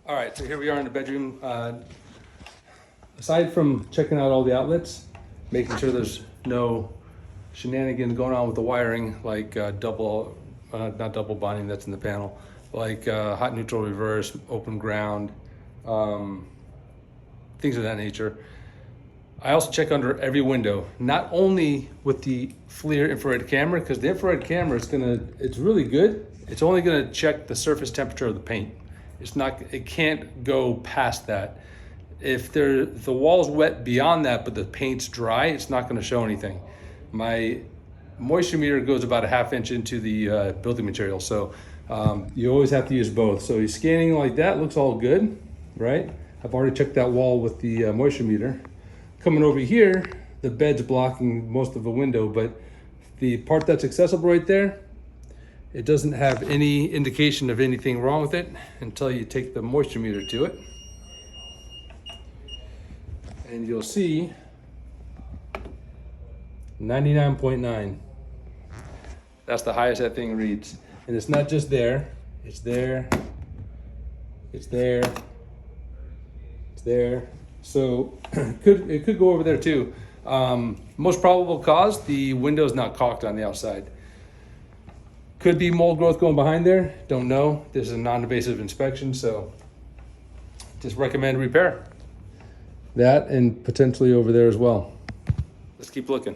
All right, so here we are in the bedroom. Aside from checking out all the outlets, making sure there's no shenanigans going on with the wiring, like not double bonding that's in the panel, like hot neutral reverse, open ground, things of that nature. I also check under every window, not only with the FLIR infrared camera, because the infrared camera it's really good. It's only gonna check the surface temperature of the paint. It can't go past that. If the wall's wet beyond that, but the paint's dry, it's not gonna show anything. My moisture meter goes about a ½ inch into the building material, so you always have to use both. So you're scanning like that, looks all good, right? I've already checked that wall with the moisture meter. Coming over here, the bed's blocking most of the window, but the part that's accessible right there, it doesn't have any indication of anything wrong with it until you take the moisture meter to it. And you'll see 99.9. That's the highest that thing reads. And it's not just there, it's there, it's there, it's there. So it could go over there too. Most probable cause, the window's not caulked on the outside. Could be mold growth going behind there, don't know. This is a non-invasive inspection, so just recommend repair. That and potentially over there as well. Let's keep looking.